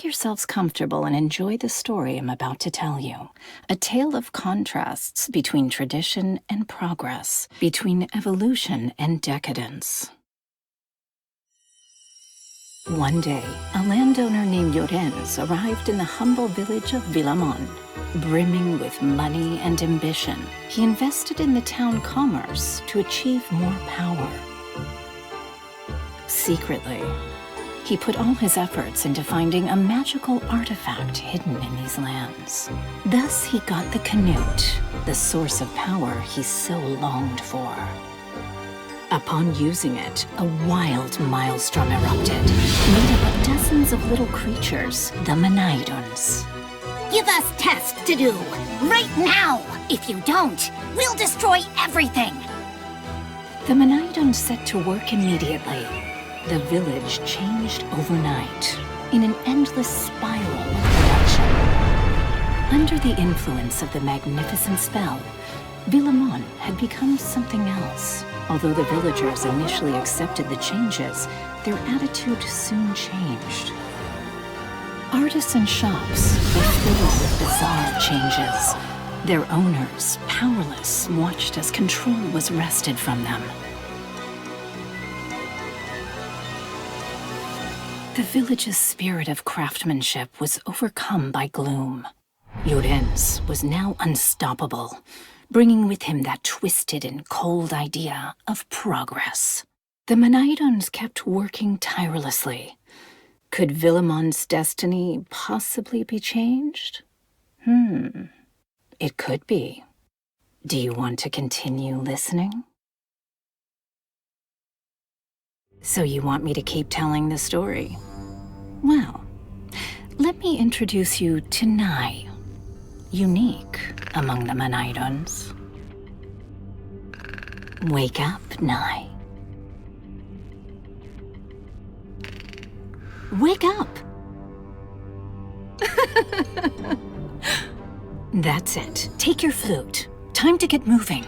yourselves comfortable and enjoy the story I'm about to tell you. A tale of contrasts between tradition and progress, between evolution and decadence. One day, a landowner named Llorens arrived in the humble village of Vilamont. Brimming with money and ambition, he invested in the town commerce to achieve more power. Secretly, he put all his efforts into finding a magical artifact hidden in these lands. Thus, he got the Canute, the source of power he so longed for. Upon using it, a wild maelstrom erupted, made up of dozens of little creatures, the Manairons. Give us tasks to do, right now! If you don't, we'll destroy everything! The Manairons set to work immediately. The village changed overnight, in an endless spiral of production. Under the influence of the magnificent spell, Vilamont had become something else. Although the villagers initially accepted the changes, their attitude soon changed. Artisan shops were filled with bizarre changes. Their owners, powerless, watched as control was wrested from them. The village's spirit of craftsmanship was overcome by gloom. Llorens was now unstoppable, bringing with him that twisted and cold idea of progress. The Manairons kept working tirelessly. Could Vilamont's destiny possibly be changed? It could be. Do you want to continue listening? So you want me to keep telling the story? Well, let me introduce you to Nai, unique among the Manairons. Wake up, Nai. Wake up! That's it. Take your flute. Time to get moving.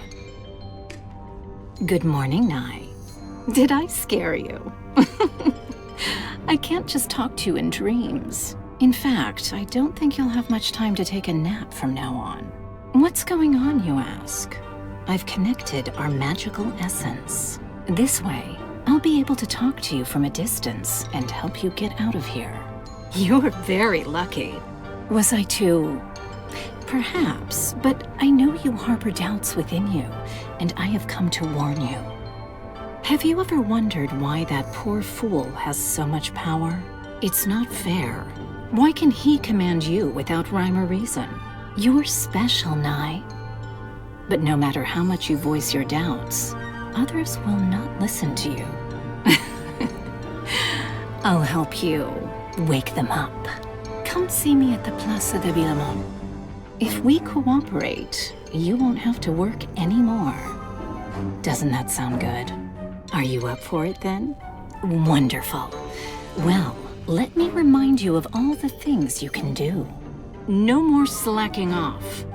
Good morning, Nai. Did I scare you? I can't just talk to you in dreams. In fact, I don't think you'll have much time to take a nap from now on. What's going on, you ask? I've connected our magical essence. This way, I'll be able to talk to you from a distance and help you get out of here. You're very lucky. Was I too? Perhaps, but I know you harbor doubts within you, and I have come to warn you. Have you ever wondered why that poor fool has so much power? It's not fair. Why can he command you without rhyme or reason? You're special, Nai. But no matter how much you voice your doubts, others will not listen to you. I'll help you wake them up. Come see me at the Plaza de Vilamont. If we cooperate, you won't have to work anymore. Doesn't that sound good? Are you up for it then? Wonderful. Well, let me remind you of all the things you can do. No more slacking off.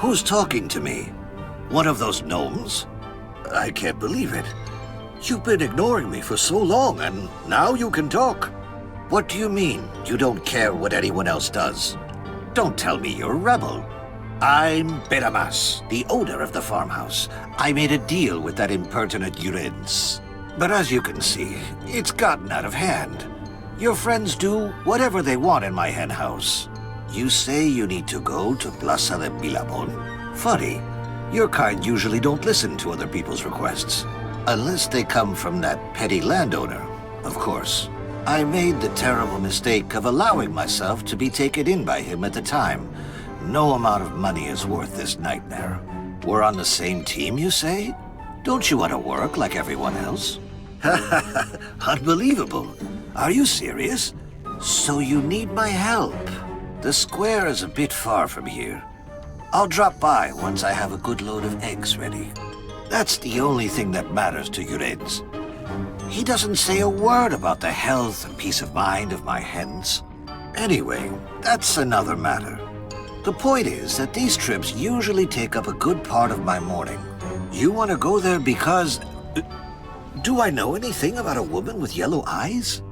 Who's talking to me? One of those gnomes? I can't believe it. You've been ignoring me for so long, and now you can talk. What do you mean, you don't care what anyone else does? Don't tell me you're a rebel. I'm Beramas, the owner of the farmhouse. I made a deal with that impertinent Urens. But as you can see, it's gotten out of hand. Your friends do whatever they want in my henhouse. You say you need to go to Plaza de Vilamont? Funny, your kind usually don't listen to other people's requests. Unless they come from that petty landowner, of course. I made the terrible mistake of allowing myself to be taken in by him at the time. No amount of money is worth this nightmare. We're on the same team, you say? Don't you want to work like everyone else? Unbelievable. Are you serious? So you need my help. The square is a bit far from here. I'll drop by once I have a good load of eggs ready. That's the only thing that matters to Urens. He doesn't say a word about the health and peace of mind of my hens. Anyway, that's another matter. The point is that these trips usually take up a good part of my morning. You want to go there because... Do I know anything about a woman with yellow eyes?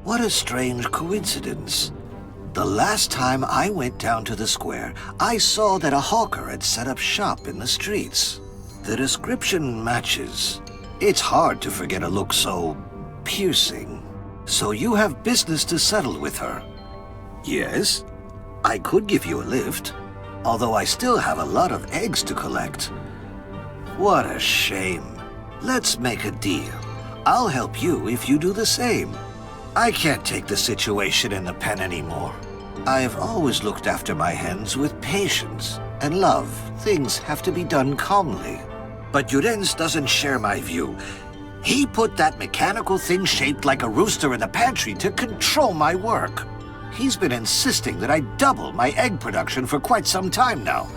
What a strange coincidence. The last time I went down to the square, I saw that a hawker had set up shop in the streets. The description matches. It's hard to forget a look so piercing. So you have business to settle with her. Yes, I could give you a lift, although I still have a lot of eggs to collect. What a shame. Let's make a deal. I'll help you if you do the same. I can't take the situation in the pen anymore. I've always looked after my hens with patience and love. Things have to be done calmly. But Urens doesn't share my view. He put that mechanical thing shaped like a rooster in the pantry to control my work. He's been insisting that I double my egg production for quite some time now.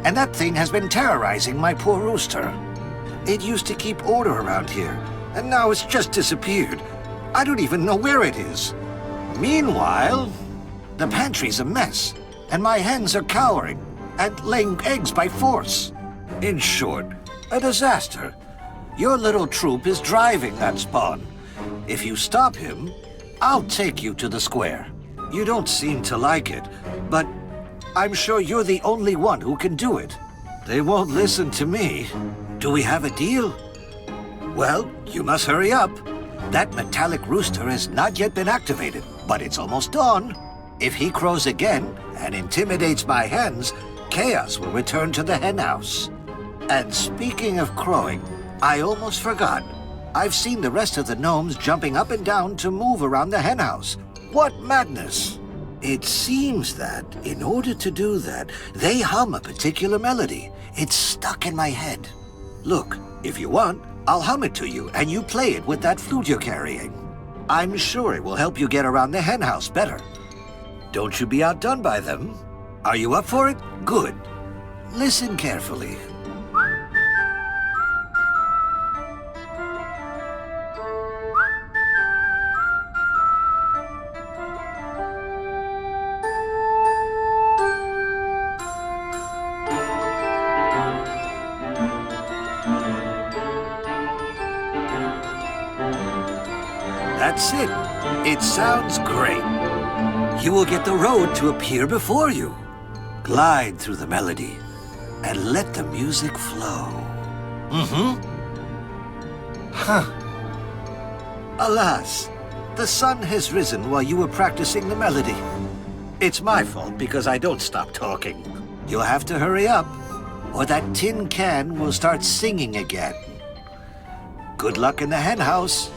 And that thing has been terrorizing my poor rooster. It used to keep order around here, and now it's just disappeared. I don't even know where it is. Meanwhile, the pantry's a mess, and my hens are cowering and laying eggs by force. In short, a disaster. Your little troop is driving that spawn. If you stop him, I'll take you to the square. You don't seem to like it, but I'm sure you're the only one who can do it. They won't listen to me. Do we have a deal? Well, you must hurry up. That metallic rooster has not yet been activated, but it's almost dawn. If he crows again and intimidates my hens, chaos will return to the henhouse. And speaking of crowing, I almost forgot. I've seen the rest of the gnomes jumping up and down to move around the henhouse. What madness! It seems that, in order to do that, they hum a particular melody. It's stuck in my head. Look, if you want, I'll hum it to you, and you play it with that flute you're carrying. I'm sure it will help you get around the henhouse better. Don't you be outdone by them. Are you up for it? Good. Listen carefully. That's it. It sounds great. You will get the road to appear before you. Glide through the melody and let the music flow. Huh. Alas, the sun has risen while you were practicing the melody. It's my fault because I don't stop talking. You'll have to hurry up, or that tin can will start singing again. Good luck in the henhouse.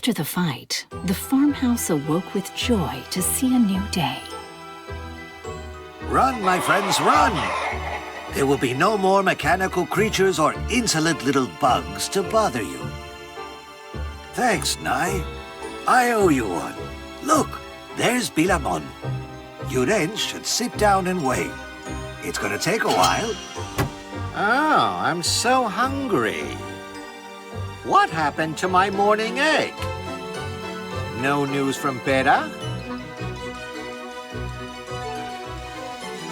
After the fight, the farmhouse awoke with joy to see a new day. Run, my friends, run! There will be no more mechanical creatures or insolent little bugs to bother you. Thanks, Nye. I owe you one. Look, there's Vilamont. You then should sit down and wait. It's gonna take a while. Oh, I'm so hungry. What happened to my morning egg? No news from Pera?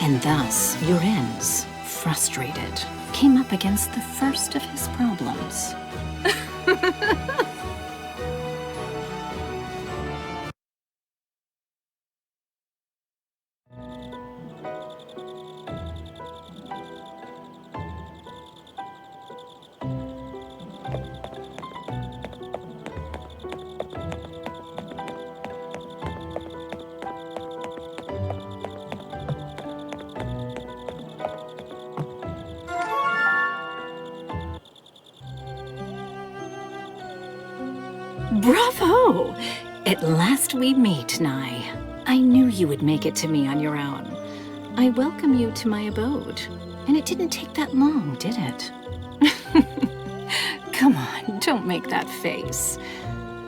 And thus, Manairons, frustrated, came up against the first of his problems. Bravo! At last we meet, Nye. I knew you would make it to me on your own. I welcome you to my abode. And it didn't take that long, did it? Come on, don't make that face.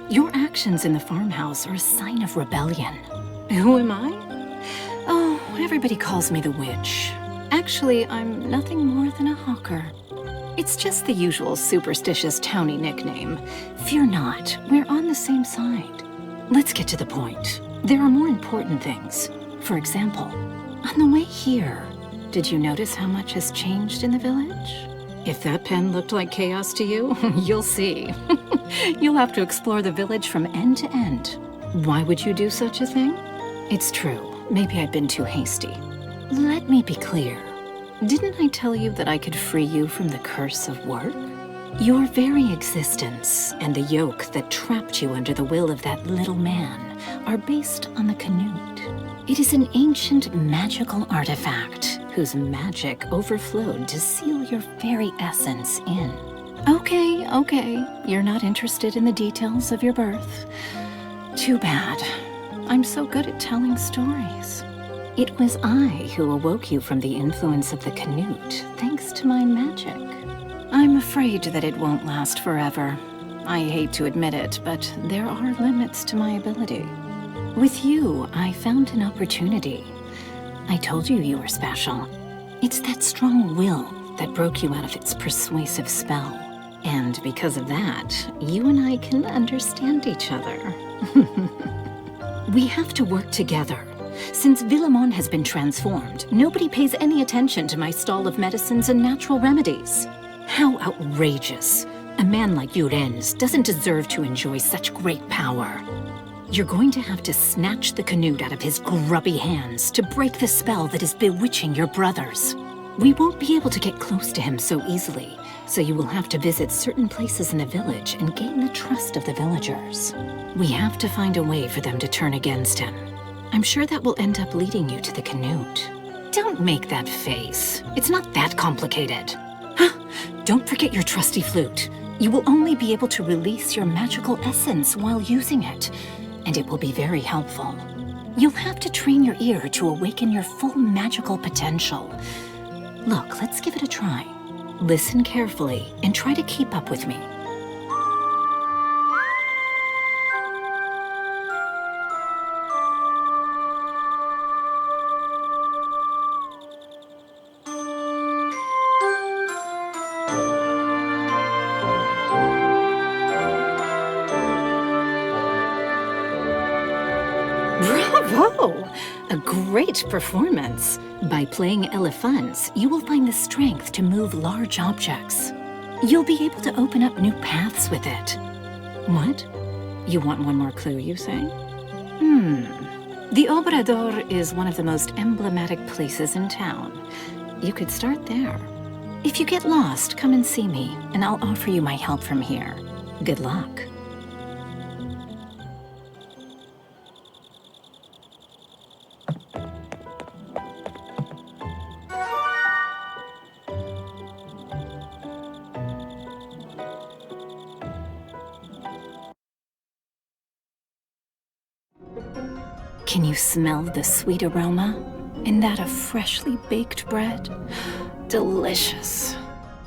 Your actions in the farmhouse are a sign of rebellion. Who am I? Oh, everybody calls me the witch. Actually, I'm nothing more than a hawker. It's just the usual superstitious towny nickname. Fear not, we're on the same side. Let's get to the point. There are more important things. For example, on the way here, did you notice how much has changed in the village? If that pen looked like chaos to you, you'll see. You'll have to explore the village from end to end. Why would you do such a thing? It's true, maybe I've been too hasty. Let me be clear. Didn't I tell you that I could free you from the curse of work? Your very existence and the yoke that trapped you under the will of that little man are based on the canute. It is an ancient magical artifact whose magic overflowed to seal your very essence in. Okay, you're not interested in the details of your birth. Too bad. I'm so good at telling stories. It was I who awoke you from the influence of the canute, thanks to my magic. I'm afraid that it won't last forever. I hate to admit it, but there are limits to my ability. With you, I found an opportunity. I told you you were special. It's that strong will that broke you out of its persuasive spell. And because of that, you and I can understand each other. We have to work together. Since Vilamont has been transformed, nobody pays any attention to my stall of medicines and natural remedies. How outrageous! A man like Manairons doesn't deserve to enjoy such great power. You're going to have to snatch the canute out of his grubby hands to break the spell that is bewitching your brothers. We won't be able to get close to him so easily, so you will have to visit certain places in the village and gain the trust of the villagers. We have to find a way for them to turn against him. I'm sure that will end up leading you to the canute. Don't make that face. It's not that complicated. Don't forget your trusty flute. You will only be able to release your magical essence while using it, and it will be very helpful. You'll have to train your ear to awaken your full magical potential. Look, let's give it a try. Listen carefully and try to keep up with me. Bravo! A great performance. By playing elephants, you will find the strength to move large objects. You'll be able to open up new paths with it. What? You want one more clue, you say? The Obrador is one of the most emblematic places in town. You could start there. If you get lost, come and see me, and I'll offer you my help from here. Good luck. Can you smell the sweet aroma in that of freshly baked bread? Delicious.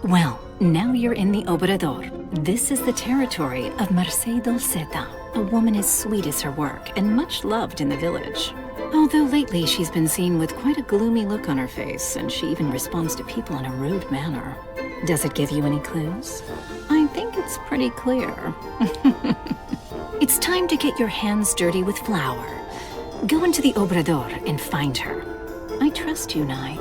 Well, now you're in the Obrador. This is the territory of Merced Dolceta, a woman as sweet as her work and much loved in the village. Although lately she's been seen with quite a gloomy look on her face, and she even responds to people in a rude manner. Does it give you any clues? I think it's pretty clear. It's time to get your hands dirty with flour. Go into the Obrador and find her. I trust you, Nye.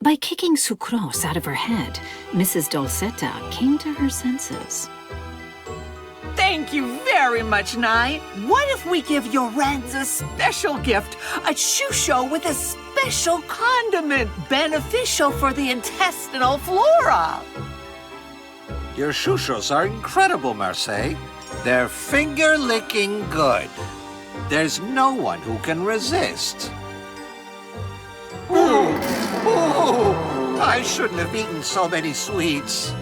By kicking Sucrose out of her head, Mrs. Dolcetta came to her senses. Thank you very much, Nye. What if we give your Reds a special gift? A shusho with a special condiment beneficial for the intestinal flora. Your shushos are incredible, Marseille. They're finger-licking good. There's no one who can resist. Ooh, I shouldn't have eaten so many sweets.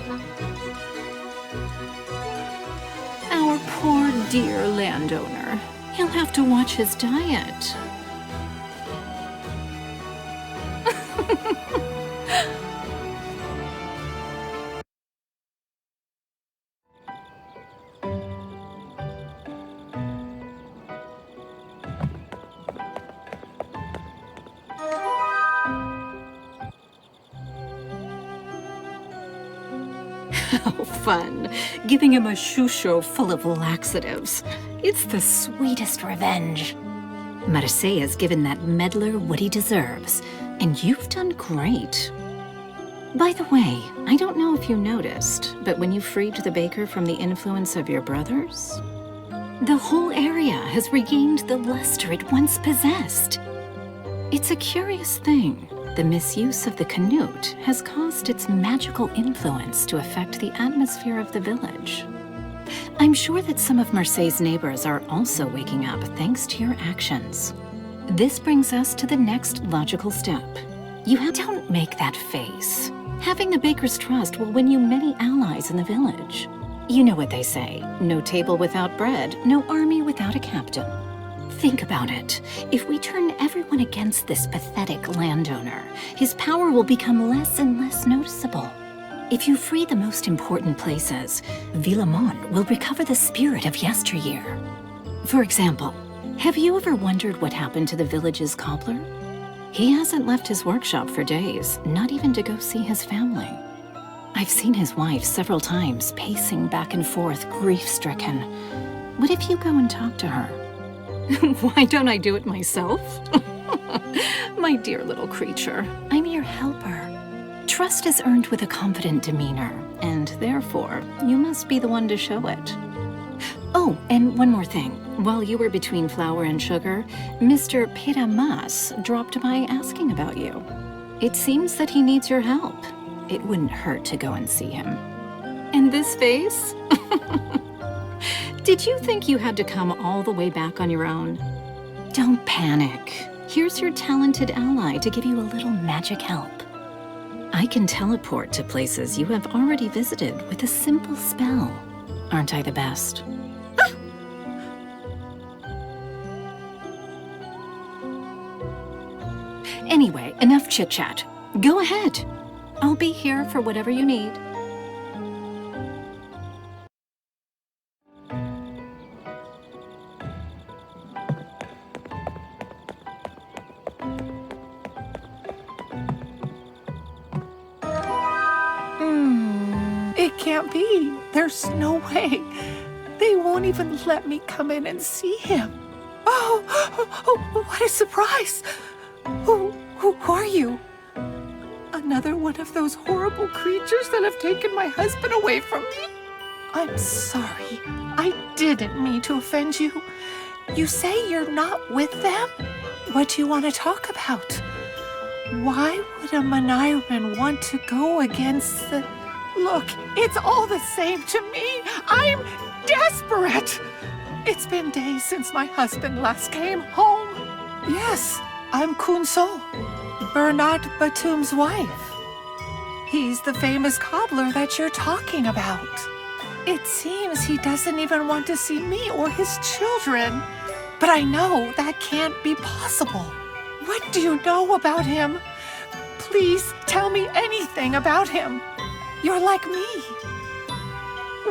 Our poor dear landowner. He'll have to watch his diet. How fun, giving him a shusho full of laxatives. It's the sweetest revenge. Marseille has given that meddler what he deserves, and you've done great. By the way, I don't know if you noticed, but when you freed the baker from the influence of your brothers, the whole area has regained the luster it once possessed. It's a curious thing. The misuse of the canute has caused its magical influence to affect the atmosphere of the village. I'm sure that some of Marseille's neighbors are also waking up thanks to your actions. This brings us to the next logical step. Don't make that face. Having the Baker's trust will win you many allies in the village. You know what they say, no table without bread, no army without a captain. Think about it. If we turn everyone against this pathetic landowner, his power will become less and less noticeable. If you free the most important places, Vilamont will recover the spirit of yesteryear. For example, have you ever wondered what happened to the village's cobbler? He hasn't left his workshop for days, not even to go see his family. I've seen his wife several times, pacing back and forth, grief-stricken. What if you go and talk to her? Why don't I do it myself? My dear little creature, I'm your helper. Trust is earned with a confident demeanor, and therefore, you must be the one to show it. Oh, and one more thing. While you were between flour and sugar, Mr. Pyrenean dropped by asking about you. It seems that he needs your help. It wouldn't hurt to go and see him. And this face? Did you think you had to come all the way back on your own? Don't panic. Here's your talented ally to give you a little magic help. I can teleport to places you have already visited with a simple spell. Aren't I the best? Anyway, enough chit-chat. Go ahead. I'll be here for whatever you need. It can't be. There's no way. They won't even let me come in and see him. Oh, what a surprise. Who are you? Another one of those horrible creatures that have taken my husband away from me? I'm sorry. I didn't mean to offend you. You say you're not with them? What do you want to talk about? Why would a Manairons want to go against the... Look, it's all the same to me. I'm desperate. It's been days since my husband last came home. Yes, I'm Kunsol, Bernard Batum's wife. He's the famous cobbler that you're talking about. It seems he doesn't even want to see me or his children. But I know that can't be possible. What do you know about him? Please tell me anything about him. You're like me.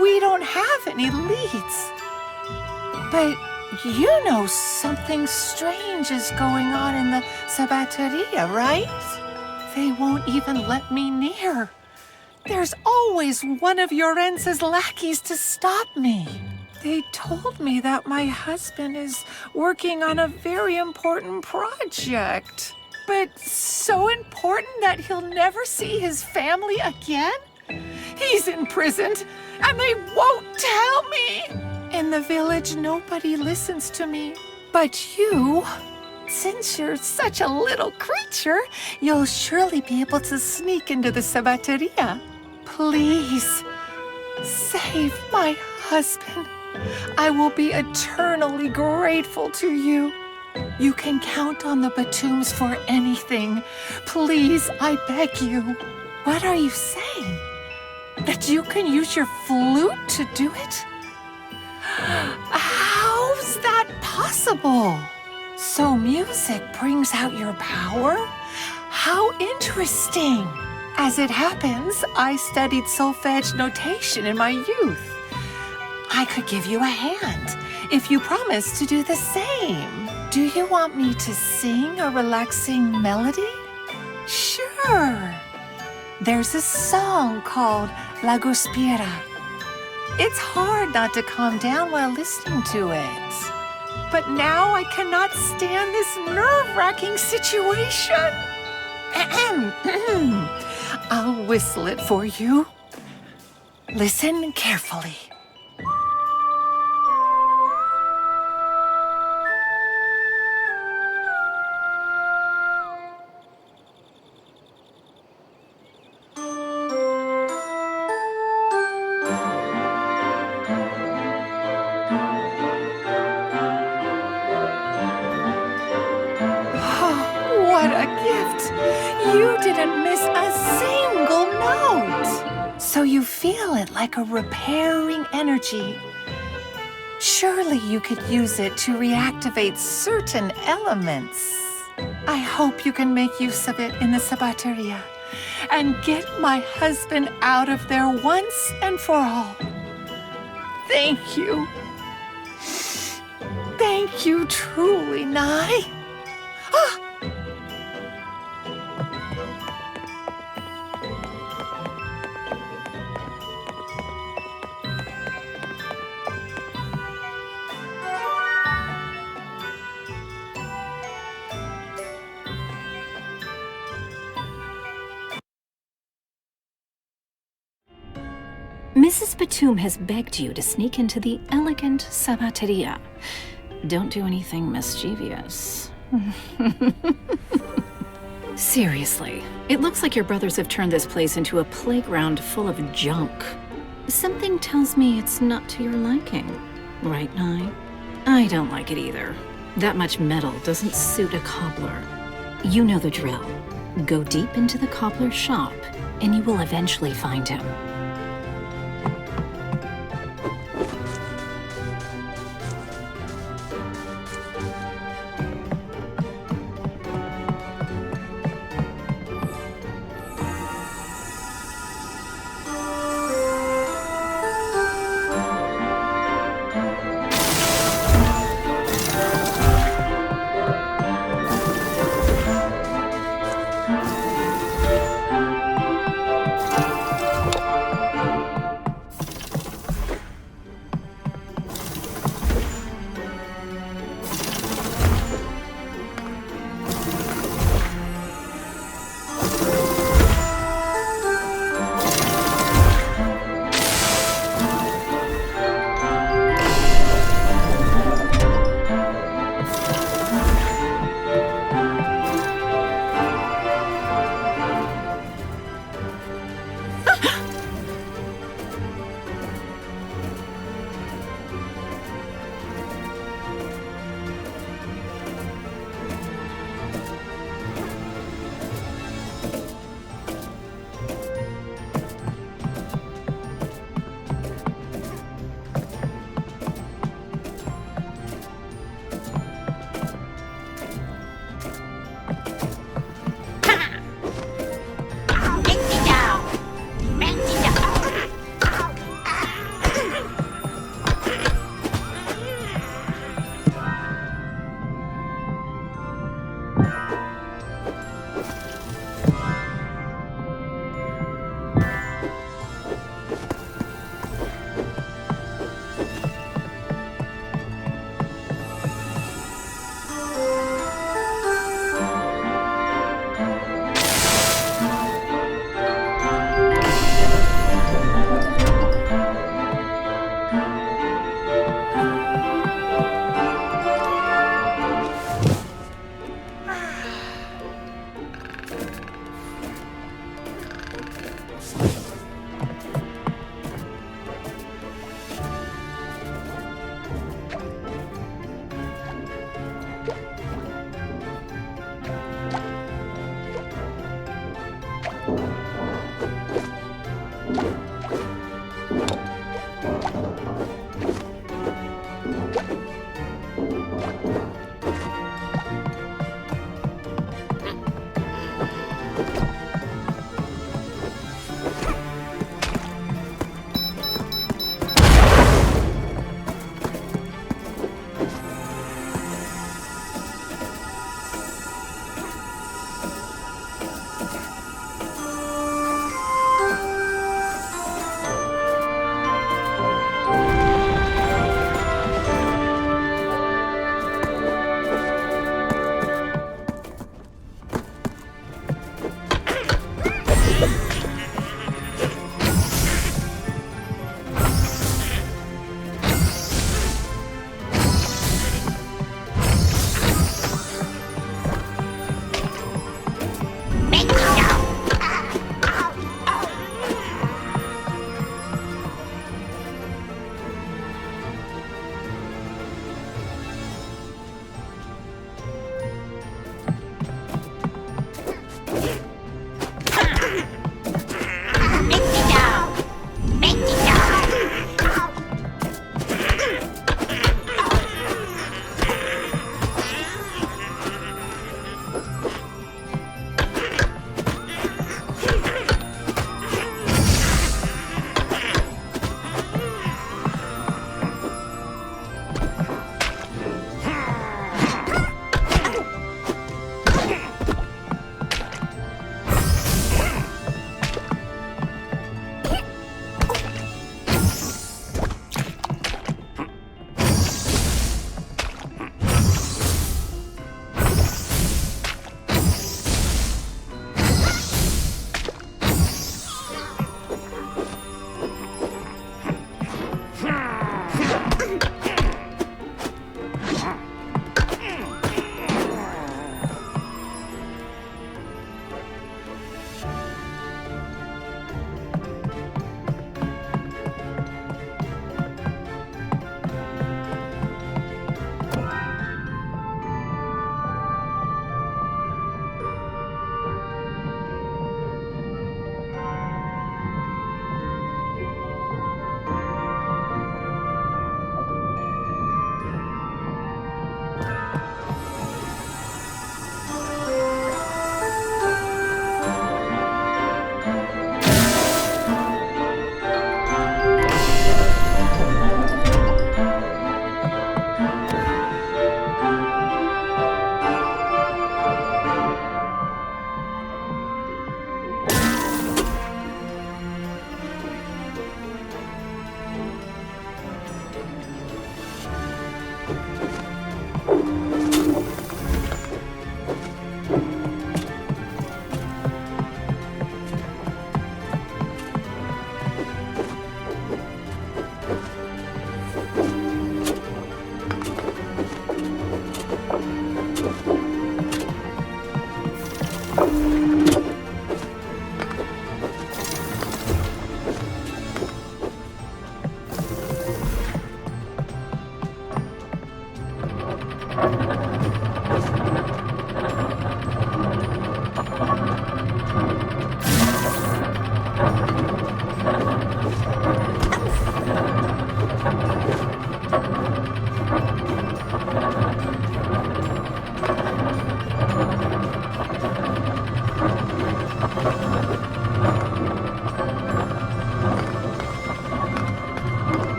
We don't have any leads. But you know something strange is going on in the Sabateria, right? They won't even let me near. There's always one of Llorence's lackeys to stop me. They told me that my husband is working on a very important project. But so important that he'll never see his family again? He's imprisoned, and they won't tell me. In the village, nobody listens to me. But you, since you're such a little creature, you'll surely be able to sneak into the Sabateria. Please, save my husband. I will be eternally grateful to you. You can count on the Batums for anything. Please, I beg you. What are you saying? That you can use your flute to do it? How's that possible? So music brings out your power? How interesting! As it happens, I studied solfege notation in my youth. I could give you a hand if you promise to do the same. Do you want me to sing a relaxing melody? Sure. There's a song called La Guspira. It's hard not to calm down while listening to it. But now I cannot stand this nerve-wracking situation. I'll whistle it for you. Listen carefully. You didn't miss a single note. So you feel it like a repairing energy. Surely you could use it to reactivate certain elements. I hope you can make use of it in the Sabateria and get my husband out of there once and for all. Thank you. Thank you truly, Nye. Ah! Mrs. Batum has begged you to sneak into the elegant Sabateria. Don't do anything mischievous. Seriously, it looks like your brothers have turned this place into a playground full of junk. Something tells me it's not to your liking, right, Nye? I don't like it either. That much metal doesn't suit a cobbler. You know the drill. Go deep into the cobbler's shop, and you will eventually find him.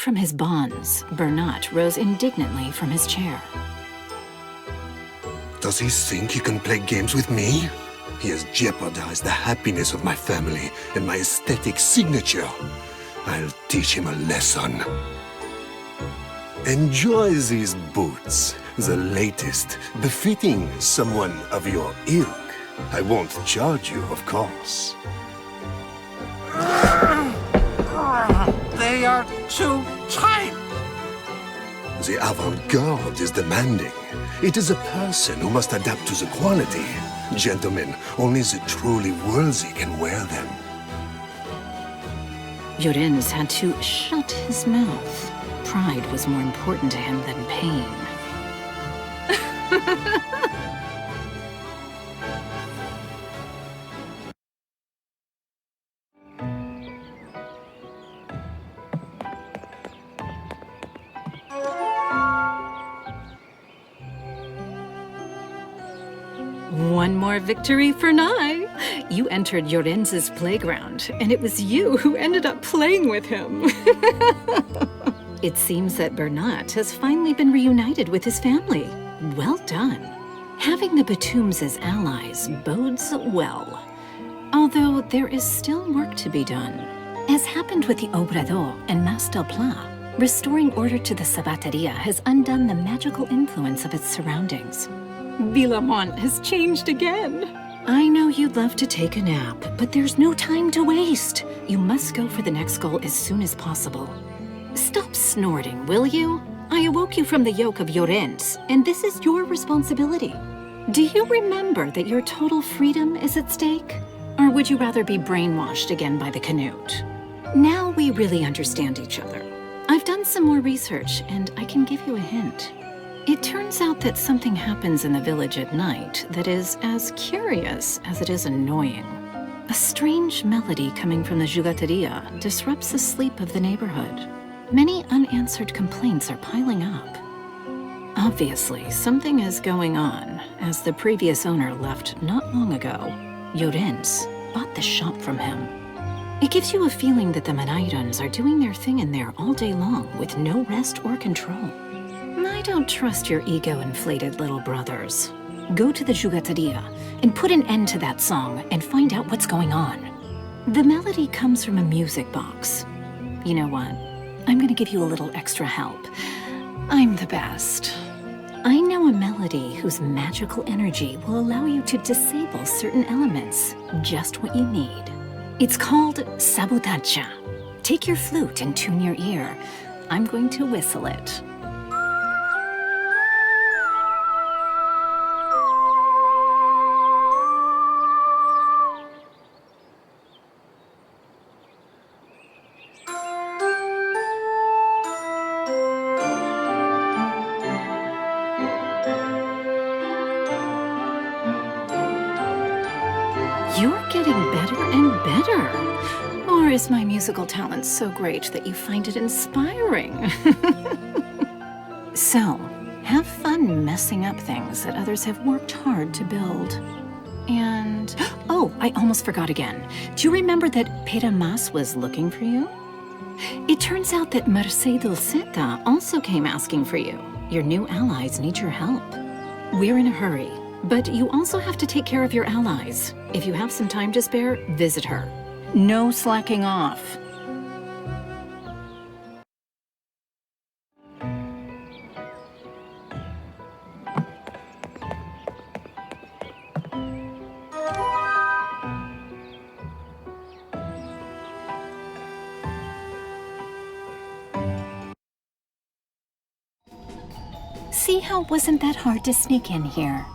from his bonds, Bernat rose indignantly from his chair. Does he think he can play games with me? He has jeopardized the happiness of my family and my aesthetic signature. I'll teach him a lesson. Enjoy these boots, the latest, befitting someone of your ilk. I won't charge you, of course. They are too tight. The avant-garde is demanding. It is a person who must adapt to the quality. Gentlemen, only the truly worthy can wear them. Llorens had to shut his mouth. Pride was more important to him than pain. One more victory for Nye. You entered Llorens's playground, and it was you who ended up playing with him. It seems that Bernat has finally been reunited with his family. Well done. Having the Batums as allies bodes well. Although there is still work to be done. As happened with the Obrador and Mas del Pla, restoring order to the Sabateria has undone the magical influence of its surroundings. Vilamont has changed again. I know you'd love to take a nap, but there's no time to waste. You must go for the next goal as soon as possible. Stop snorting, will you? I awoke you from the yoke of Llorens, and this is your responsibility. Do you remember that your total freedom is at stake? Or would you rather be brainwashed again by the Canute? Now we really understand each other. I've done some more research, and I can give you a hint. It turns out that something happens in the village at night that is as curious as it is annoying. A strange melody coming from the Jugateria disrupts the sleep of the neighborhood. Many unanswered complaints are piling up. Obviously, something is going on, as the previous owner left not long ago. Llorens bought the shop from him. It gives you a feeling that the Manairons are doing their thing in there all day long with no rest or control. I don't trust your ego-inflated little brothers. Go to the Jugateria and put an end to that song and find out what's going on. The melody comes from a music box. You know what? I'm gonna give you a little extra help. I'm the best. I know a melody whose magical energy will allow you to disable certain elements. Just what you need. It's called Sabutacha. Take your flute and tune your ear. I'm going to whistle it. You're getting better and better. Or is my musical talent so great that you find it inspiring? So, have fun messing up things that others have worked hard to build. And, oh, I almost forgot again. Do you remember that Pyrenean was looking for you? It turns out that Mercè Dulceta also came asking for you. Your new allies need your help. We're in a hurry. But you also have to take care of your allies. If you have some time to spare, visit her. No slacking off. See how it wasn't that hard to sneak in here?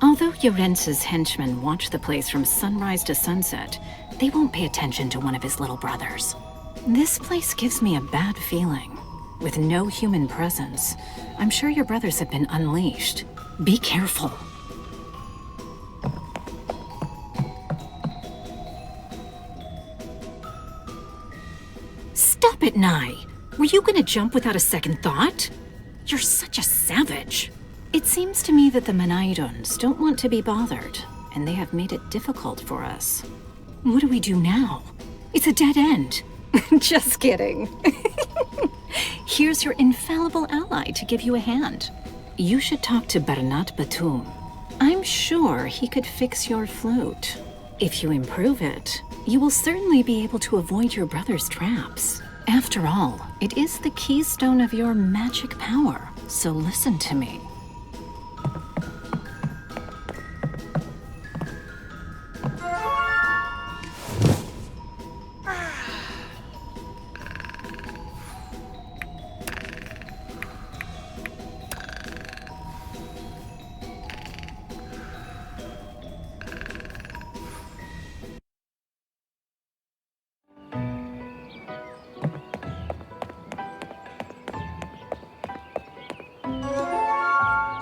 Although Llorens's henchmen watch the place from sunrise to sunset, they won't pay attention to one of his little brothers. This place gives me a bad feeling. With no human presence, I'm sure your brothers have been unleashed. Be careful. Stop it, Nye! Were you gonna jump without a second thought? You're such a savage. It seems to me that the Manairons don't want to be bothered, and they have made it difficult for us. What do we do now? It's a dead end. Just kidding. Here's your infallible ally to give you a hand. You should talk to Bernat Batum. I'm sure he could fix your flute. If you improve it, you will certainly be able to avoid your brother's traps. After all, it is the keystone of your magic power, so listen to me.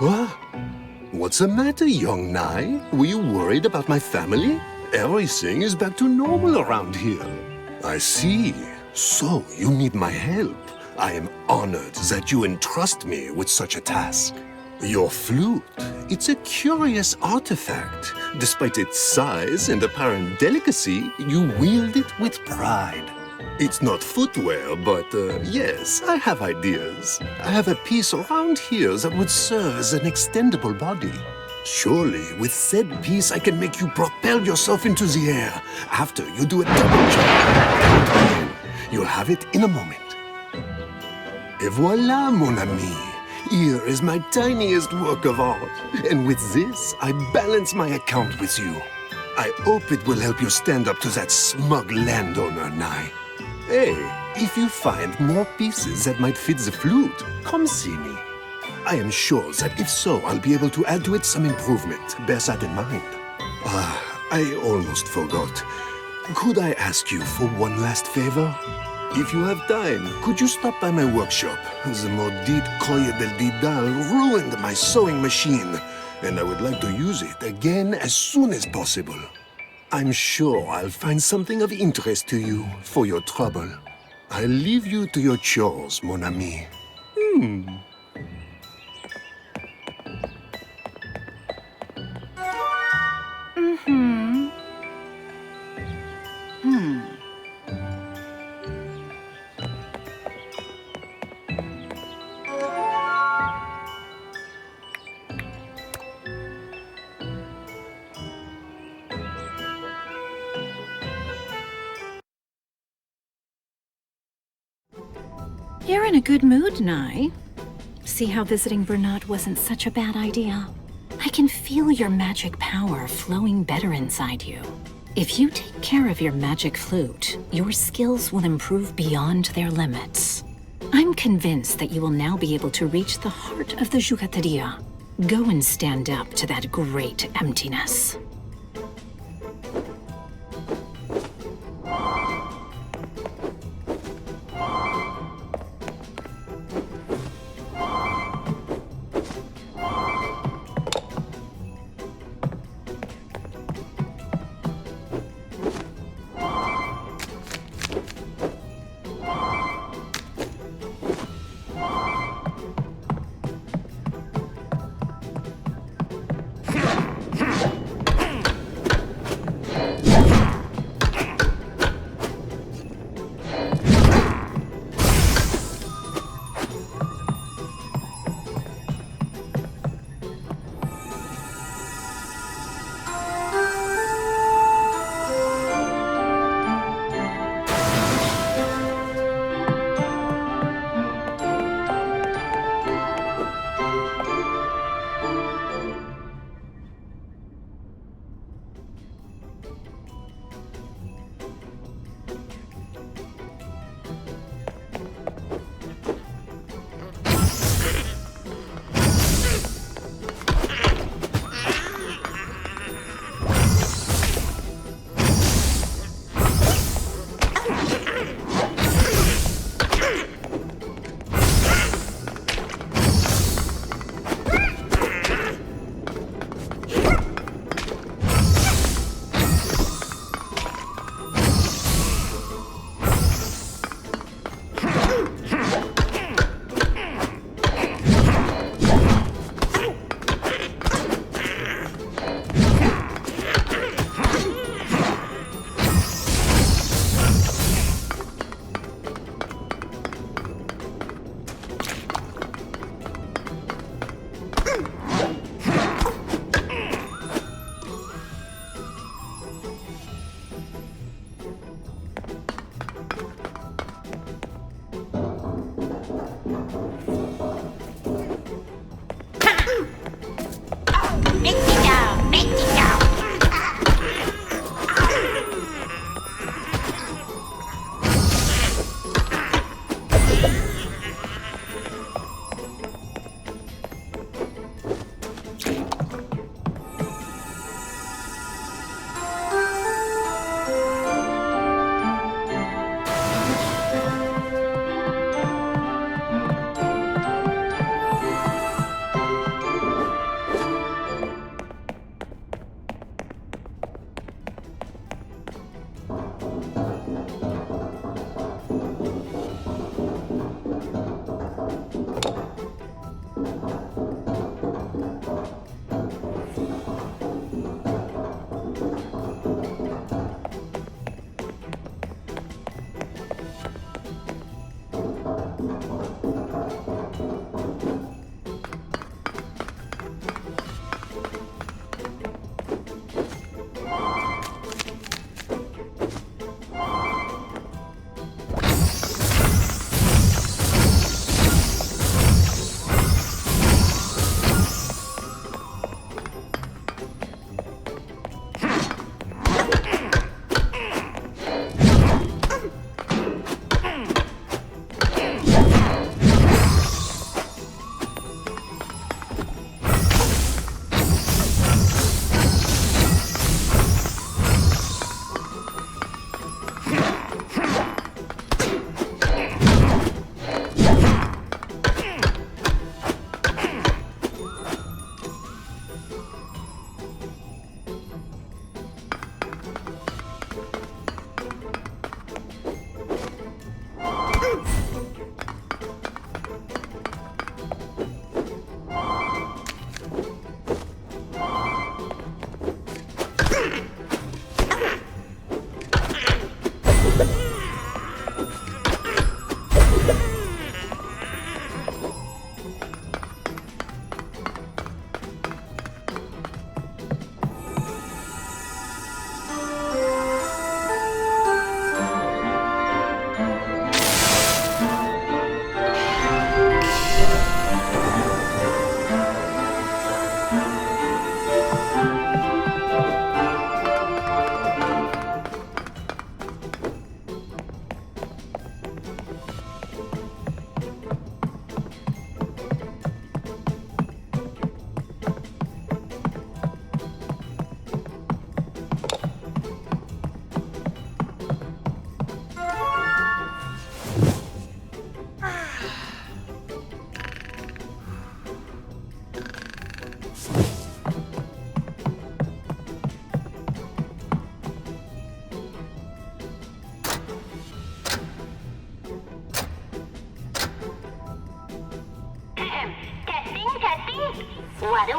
What? What's the matter, young Nye? Were you worried about my family? Everything is back to normal around here. I see. So, you need my help. I am honored that you entrust me with such a task. Your flute, it's a curious artifact. Despite its size and apparent delicacy, you wield it with pride. It's not footwear, but yes, I have ideas. I have a piece around here that would serve as an extendable body. Surely, with said piece, I can make you propel yourself into the air. After you do a double jump, you'll have it in a moment. Et voilà, mon ami. Here is my tiniest work of art. And with this, I balance my account with you. I hope it will help you stand up to that smug landowner, Nye. Hey, if you find more pieces that might fit the flute, come see me. I am sure that if so, I'll be able to add to it some improvement. Bear that in mind. I almost forgot. Could I ask you for one last favor? If you have time, could you stop by my workshop? The maudite colle del didal ruined my sewing machine, and I would like to use it again as soon as possible. I'm sure I'll find something of interest to you for your trouble. I'll leave you to your chores, mon ami. You're in a good mood, Nye. See how visiting Bernat wasn't such a bad idea? I can feel your magic power flowing better inside you. If you take care of your magic flute, your skills will improve beyond their limits. I'm convinced that you will now be able to reach the heart of the Jugateria. Go and stand up to that great emptiness.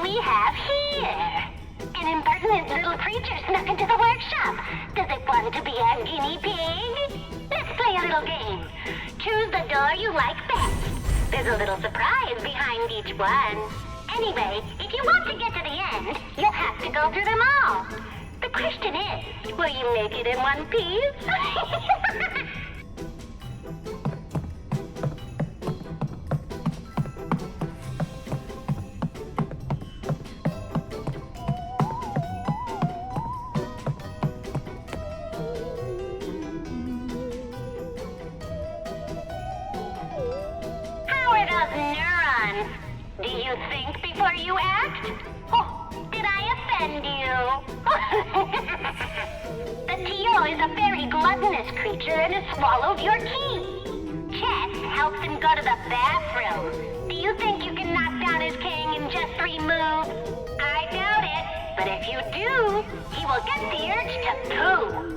we have here? An impertinent little creature snuck into the workshop. Does it want to be our guinea pig? Let's play a little game. Choose the door you like best. There's a little surprise behind each one. Anyway, if you want to get to the end, you'll have to go through them all. The question is, will you make it in one piece? Neurons. Do you think before you act? Oh, did I offend you? The T.O. is a very gluttonous creature and has swallowed your key. Chess helps him go to the bathroom. Do you think you can knock down his king in just 3 moves? I doubt it, but if you do, he will get the urge to poo.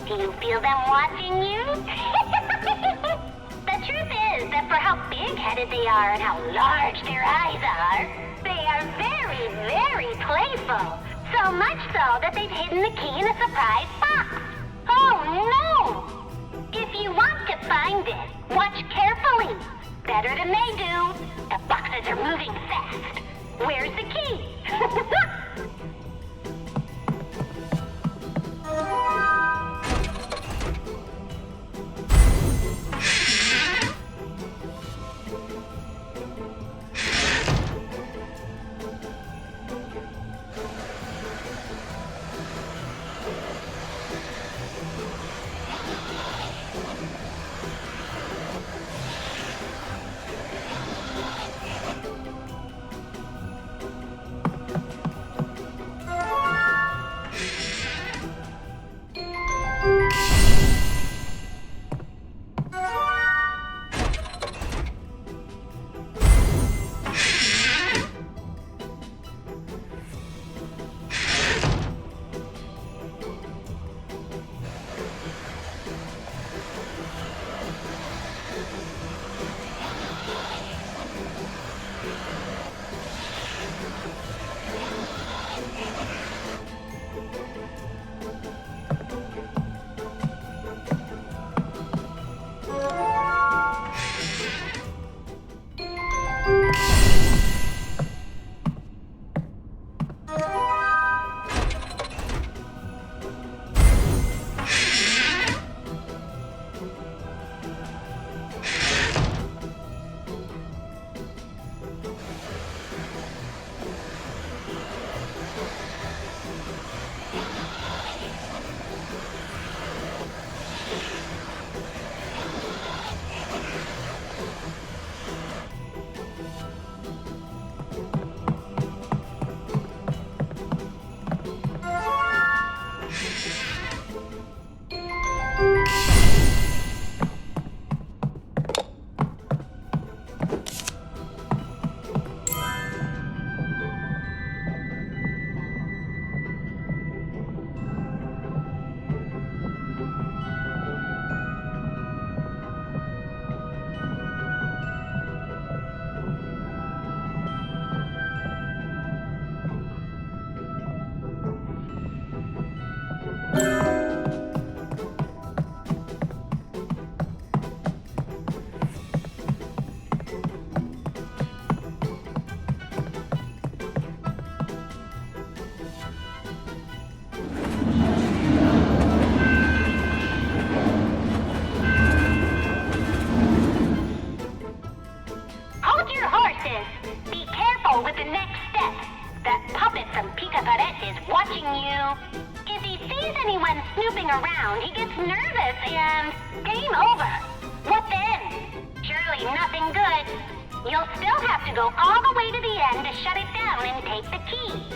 Do you feel them watching you? The truth is that for how big-headed they are and how large their eyes are, they are very, very playful. So much so that they've hidden the key in a surprise box. Oh no! If you want to find it, watch carefully. Better than they do. The boxes are moving fast. Where's the key? around, he gets nervous and game over. What then? Surely nothing good. You'll still have to go all the way to the end to shut it down and take the key.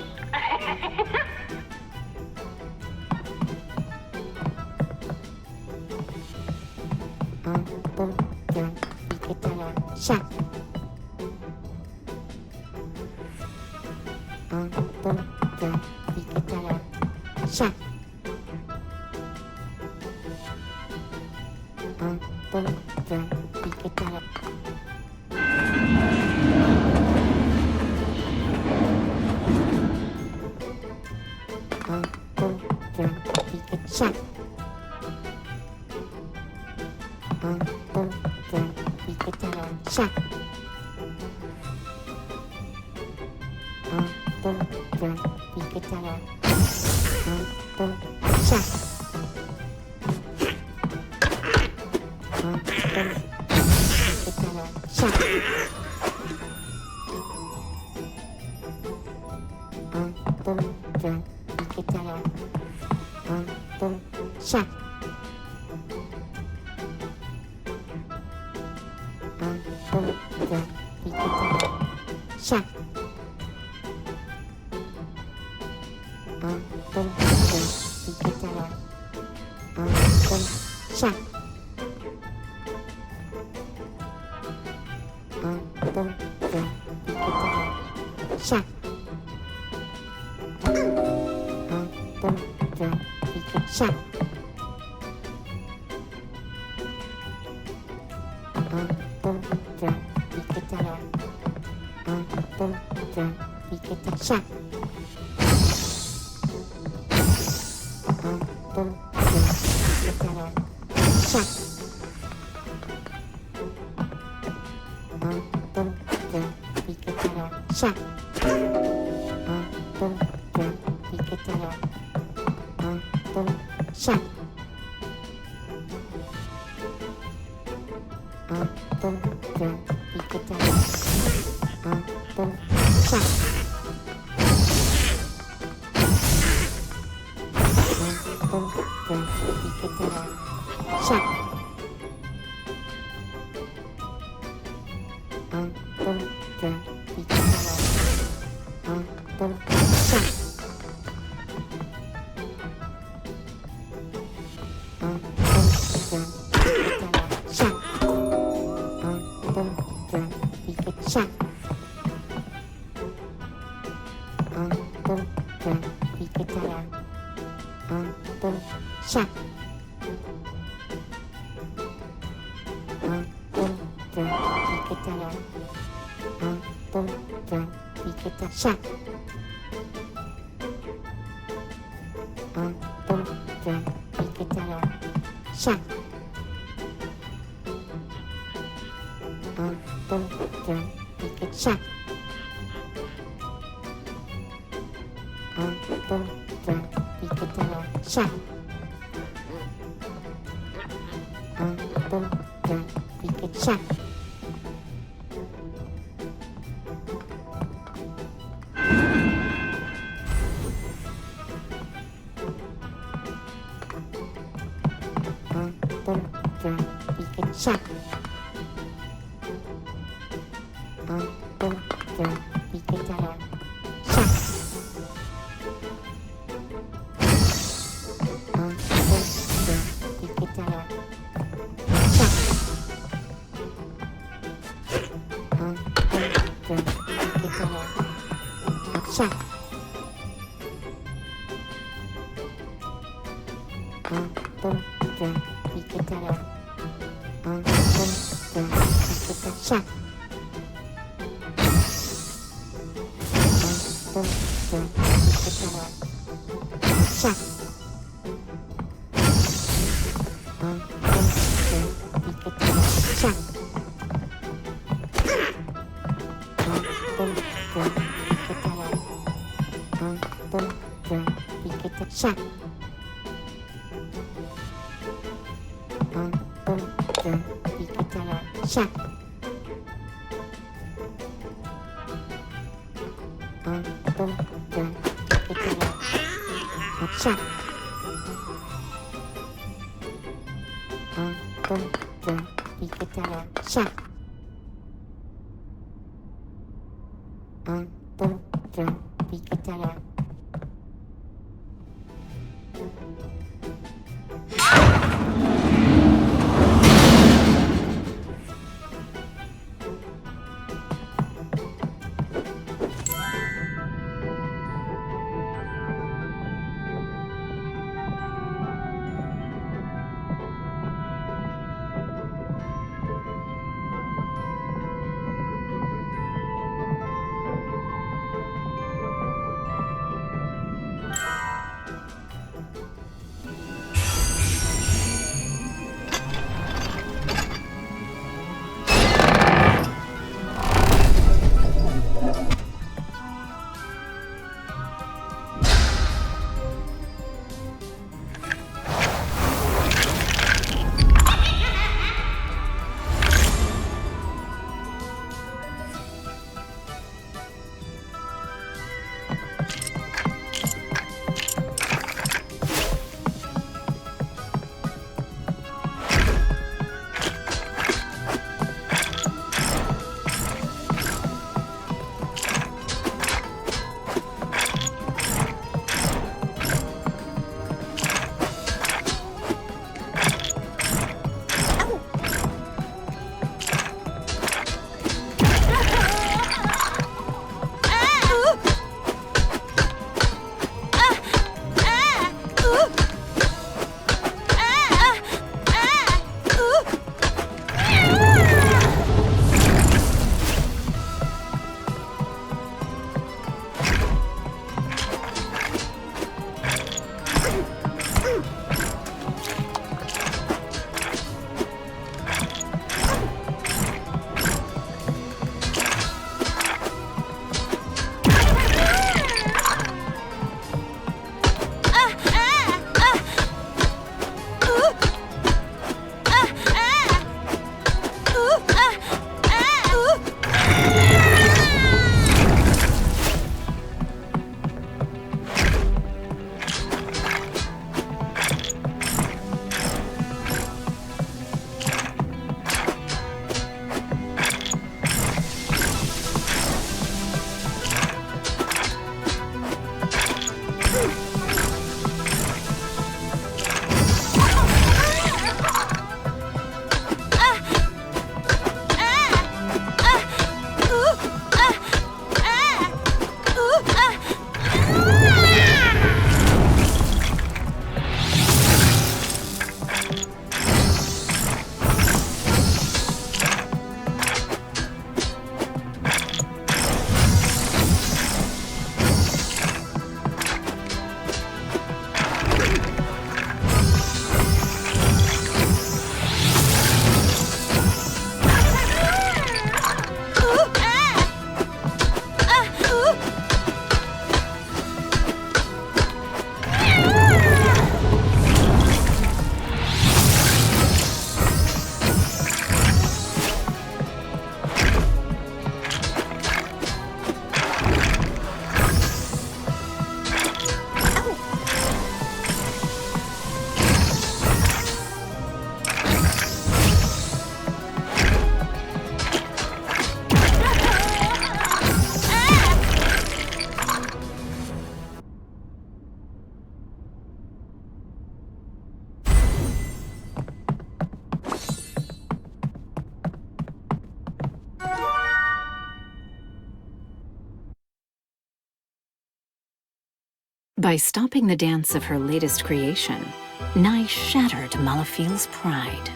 By stopping the dance of her latest creation, Nye shattered Malafille's pride.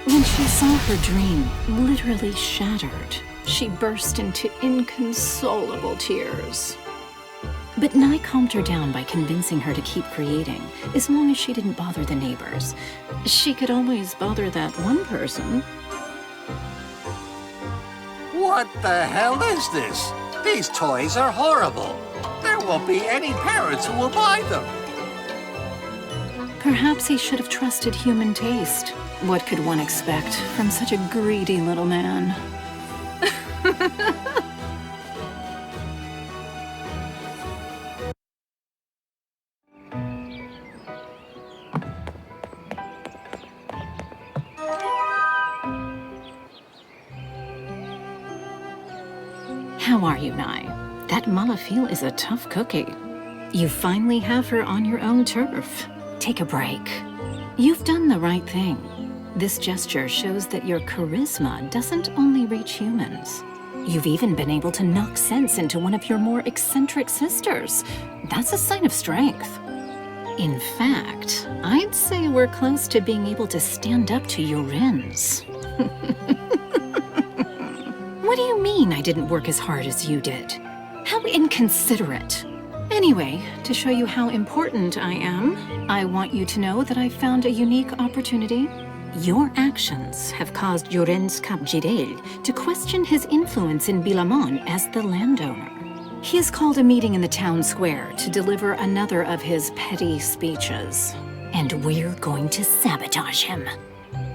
When she saw her dream literally shattered, she burst into inconsolable tears. But Nye calmed her down by convincing her to keep creating, as long as she didn't bother the neighbors. She could always bother that one person. What the hell is this? These toys are horrible. There won't be any parents who will buy them. Perhaps he should have trusted human taste. What could one expect from such a greedy little man? How are you, Nye? That Malafille is a tough cookie. You finally have her on your own turf. Take a break. You've done the right thing. This gesture shows that your charisma doesn't only reach humans. You've even been able to knock sense into one of your more eccentric sisters. That's a sign of strength. In fact, I'd say we're close to being able to stand up to Yorins. What do you mean I didn't work as hard as you did? How inconsiderate. Anyway, to show you how important I am, I want you to know that I found a unique opportunity. Your actions have caused Yorins Cap Jirel to question his influence in Vilamont as the landowner. He has called a meeting in the town square to deliver another of his petty speeches. And we're going to sabotage him.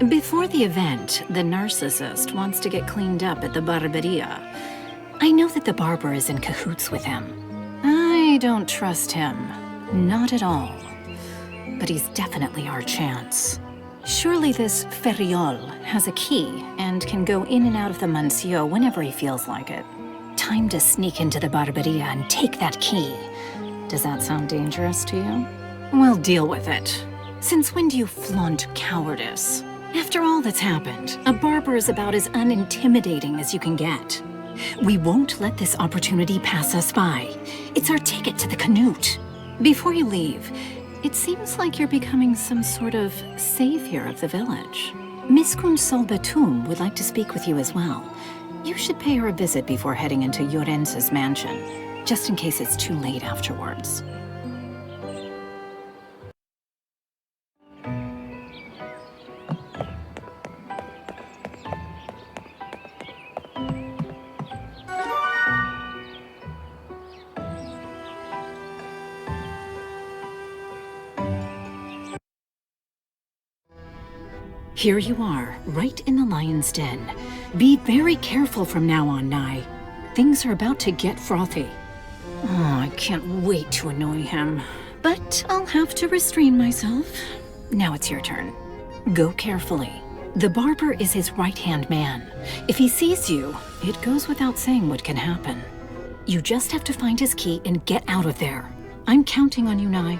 Before the event, the narcissist wants to get cleaned up at the barberia. I know that the barber is in cahoots with him. I don't trust him. Not at all. But he's definitely our chance. Surely this Ferriol has a key and can go in and out of the Mansio whenever he feels like it. Time to sneak into the barberia and take that key. Does that sound dangerous to you? Well, deal with it. Since when do you flaunt cowardice? After all that's happened, a barber is about as unintimidating as you can get. We won't let this opportunity pass us by. It's our ticket to the Canute. Before you leave, it seems like you're becoming some sort of savior of the village. Miss Kunsol Batum would like to speak with you as well. You should pay her a visit before heading into Yorens's mansion, just in case it's too late afterwards. Here you are, right in the lion's den. Be very careful from now on, Nye. Things are about to get frothy. Oh, I can't wait to annoy him. But I'll have to restrain myself. Now it's your turn. Go carefully. The barber is his right-hand man. If he sees you, it goes without saying what can happen. You just have to find his key and get out of there. I'm counting on you, Nye.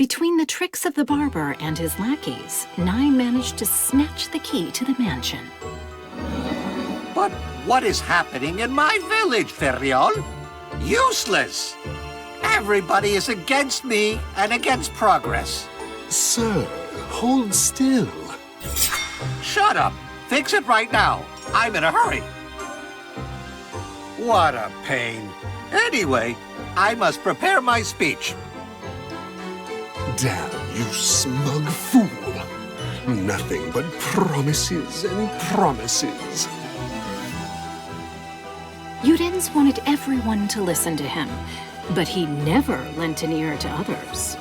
Between the tricks of the barber and his lackeys, Nye managed to snatch the key to the mansion. But what is happening in my village, Feriol? Useless! Everybody is against me and against progress. Sir, hold still. Shut up! Fix it right now. I'm in a hurry. What a pain. Anyway, I must prepare my speech. Damn. you smug fool. Nothing but promises and promises. Yudens wanted everyone to listen to him, but he never lent an ear to others.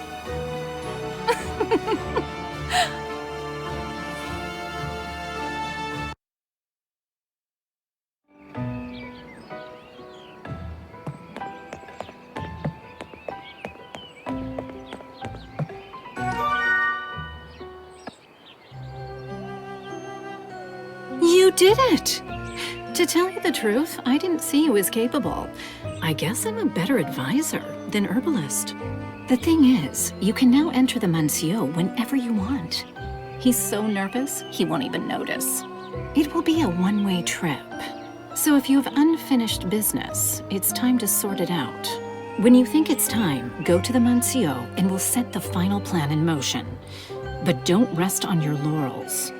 You did it! To tell you the truth, I didn't see you as capable. I guess I'm a better advisor than herbalist. The thing is, you can now enter the Mansio whenever you want. He's so nervous, he won't even notice. It will be a one-way trip. So if you have unfinished business, it's time to sort it out. When you think it's time, go to the Mansio and we'll set the final plan in motion. But don't rest on your laurels.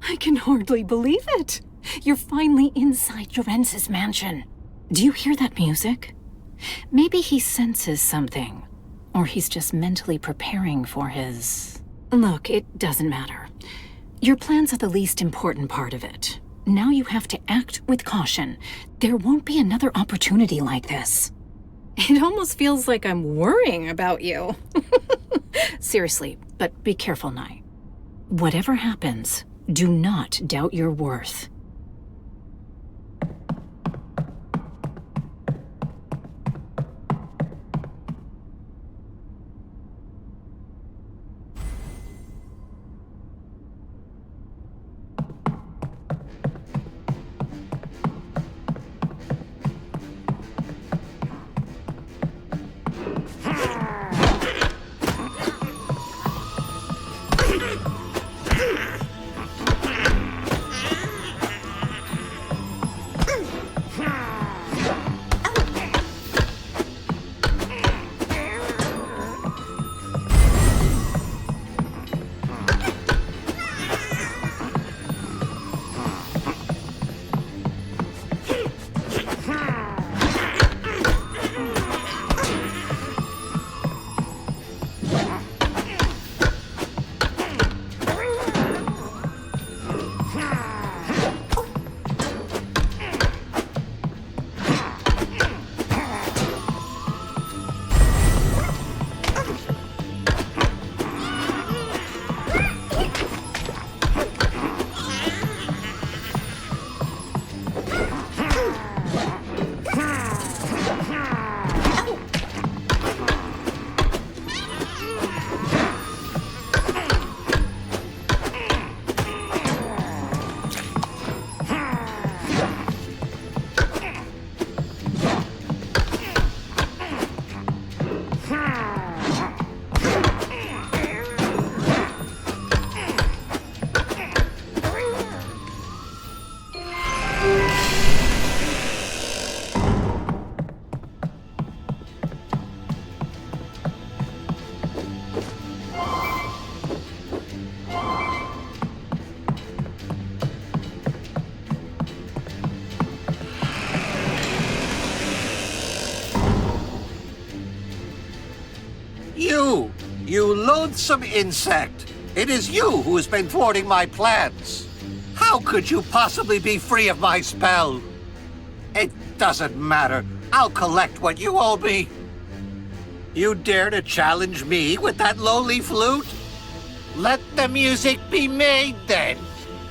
I can hardly believe it. You're finally inside Jorenz's mansion. Do you hear that music? Maybe he senses something. Or he's just mentally preparing for his... Look, it doesn't matter. Your plans are the least important part of it. Now you have to act with caution. There won't be another opportunity like this. It almost feels like I'm worrying about you. Seriously, but be careful, Nai. Whatever happens, do not doubt your worth. You loathsome insect! It is you who has been thwarting my plans. How could you possibly be free of my spell? It doesn't matter. I'll collect what you owe me. You dare to challenge me with that lowly flute? Let the music be made, then.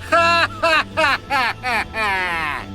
Ha ha ha ha ha ha!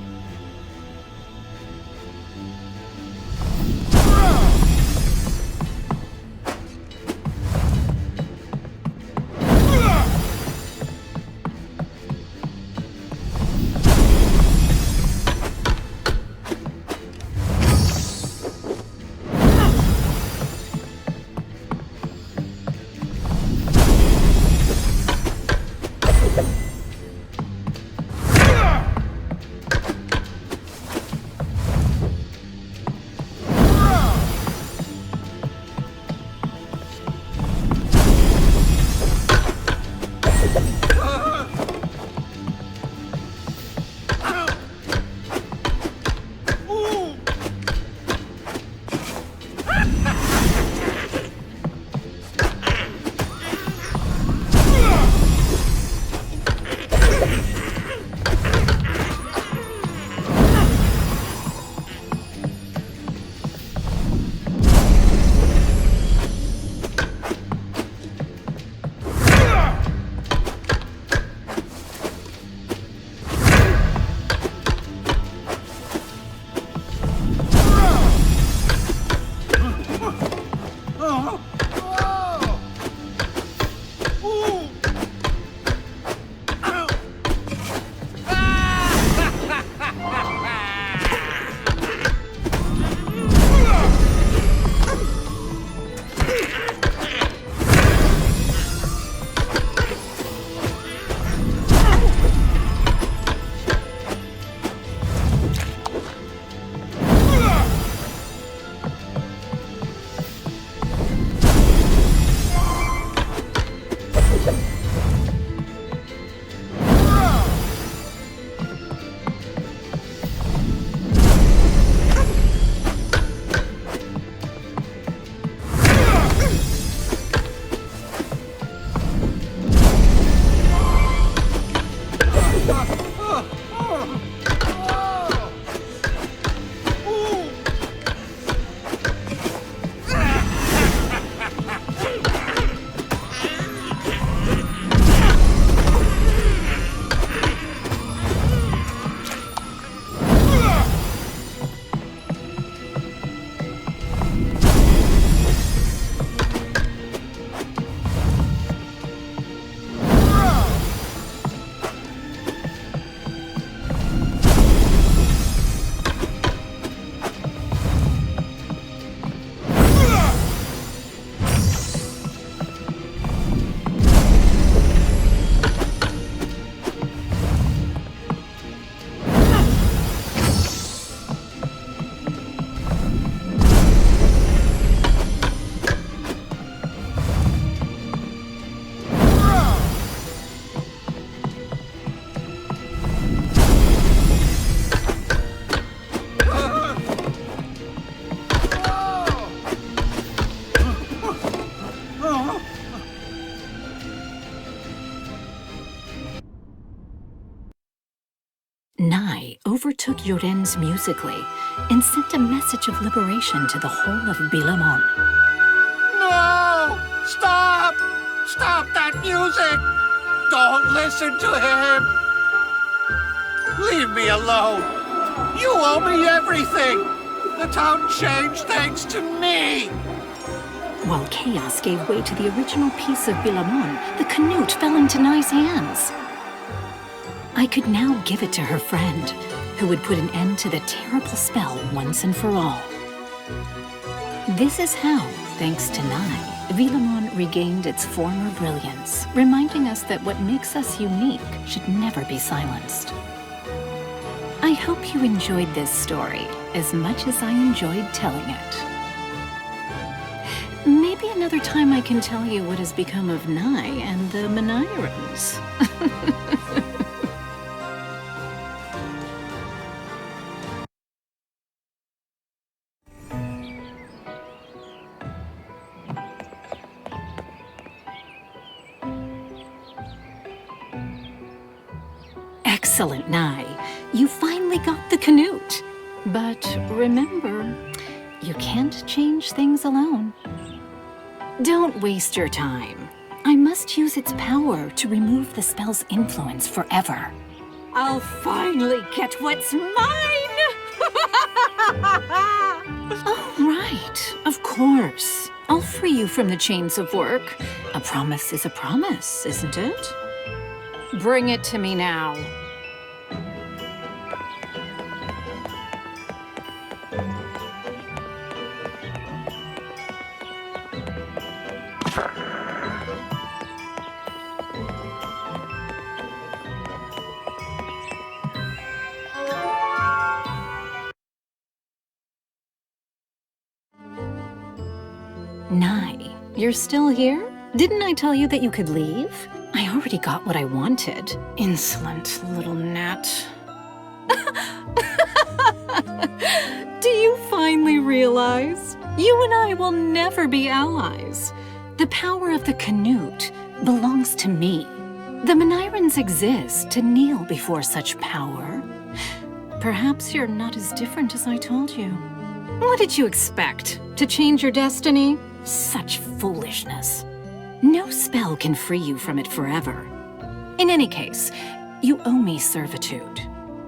overtook Lloren's musically and sent a message of liberation to the whole of Vilamont. No! Stop! Stop that music! Don't listen to him! Leave me alone! You owe me everything! The town changed thanks to me! While chaos gave way to the original piece of Vilamont, the canute fell into Nye's hands. I could now give it to her friend, who would put an end to the terrible spell once and for all. This is how, thanks to Nye, Vilamont regained its former brilliance, reminding us that what makes us unique should never be silenced. I hope you enjoyed this story as much as I enjoyed telling it. Maybe another time I can tell you what has become of Nye and the Manairons. Excellent, Nye. You finally got the canute. But remember, you can't change things alone. Don't waste your time. I must use its power to remove the spell's influence forever. I'll finally get what's mine! Oh, right. Of course. I'll free you from the chains of work. A promise is a promise, isn't it? Bring it to me now. Nye, you're still here? Didn't I tell you that you could leave? I already got what I wanted. Insolent little gnat. Do you finally realize? You and I will never be allies. The power of the canute belongs to me. The Manairons exist to kneel before such power. Perhaps you're not as different as I told you. What did you expect? To change your destiny? Such foolishness. No spell can free you from it forever. In any case, you owe me servitude.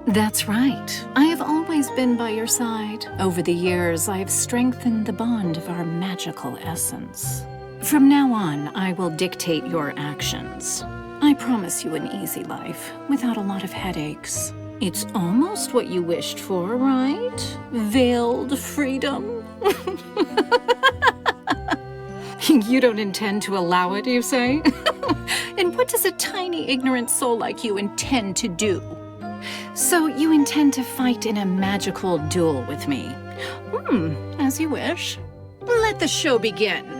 That's right. I have always been by your side. Over the years, I have strengthened the bond of our magical essence. From now on, I will dictate your actions. I promise you an easy life, without a lot of headaches. It's almost what you wished for, right? Veiled freedom? You don't intend to allow it, you say? And what does a tiny, ignorant soul like you intend to do? So you intend to fight in a magical duel with me? As you wish. Let the show begin.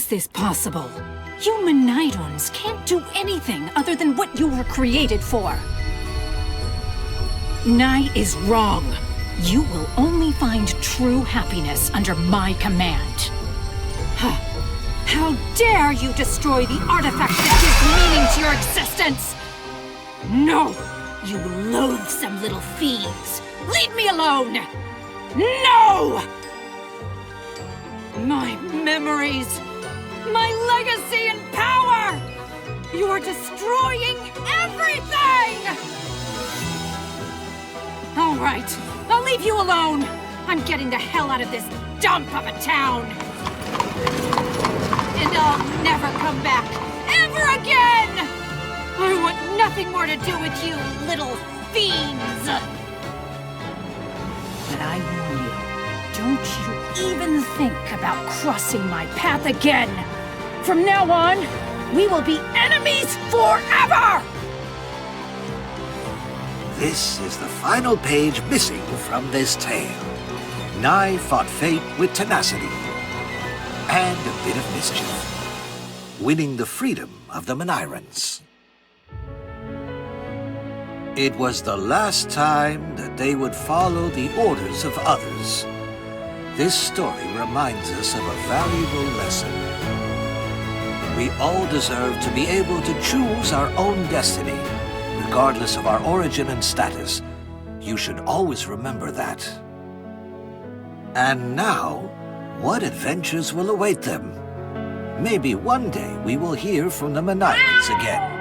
this possible? You Manairons can't do anything other than what you were created for. Nai is wrong. You will only find true happiness under my command. How dare you destroy the artifact that gives meaning to your existence! No! You loathsome little fiends! Leave me alone! No! My memories! My legacy and power! You are destroying everything! All right, I'll leave you alone. I'm getting the hell out of this dump of a town. And I'll never come back, ever again! I want nothing more to do with you, little fiends! But I warn you, don't you even think about crossing my path again! From now on, we will be enemies forever! This is the final page missing from this tale. Nai fought fate with tenacity and a bit of mischief, winning the freedom of the Manairons. It was the last time that they would follow the orders of others. This story reminds us of a valuable lesson. We all deserve to be able to choose our own destiny, regardless of our origin and status. You should always remember that. And now, what adventures will await them? Maybe one day we will hear from the Manairons again.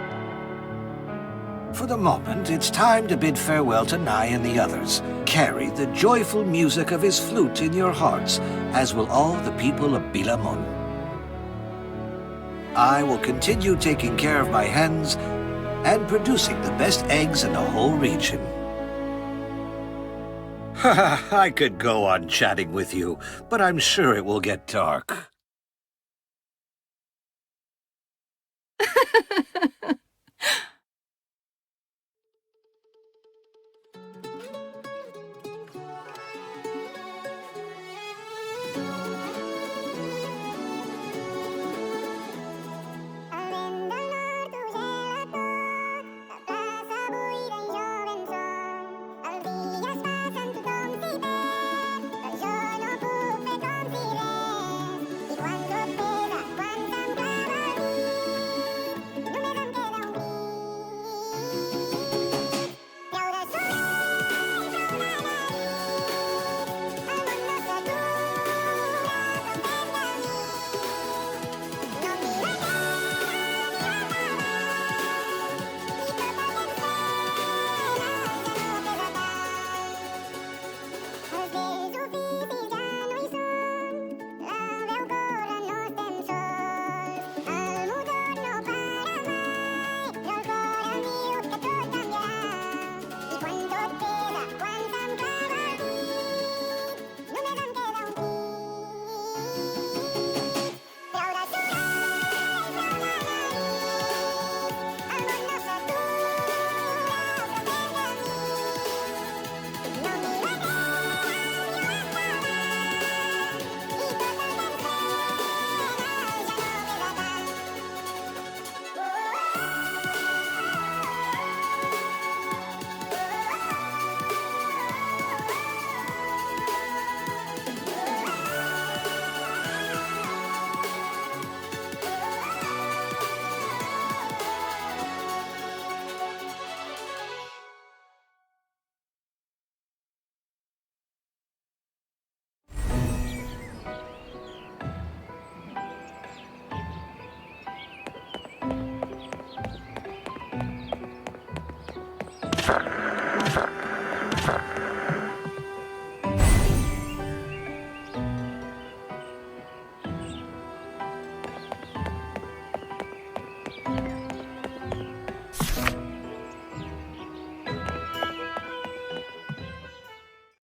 For the moment, it's time to bid farewell to Nai and the others. Carry the joyful music of his flute in your hearts, as will all the people of Vilamont. I will continue taking care of my hens and producing the best eggs in the whole region. I could go on chatting with you, but I'm sure it will get dark.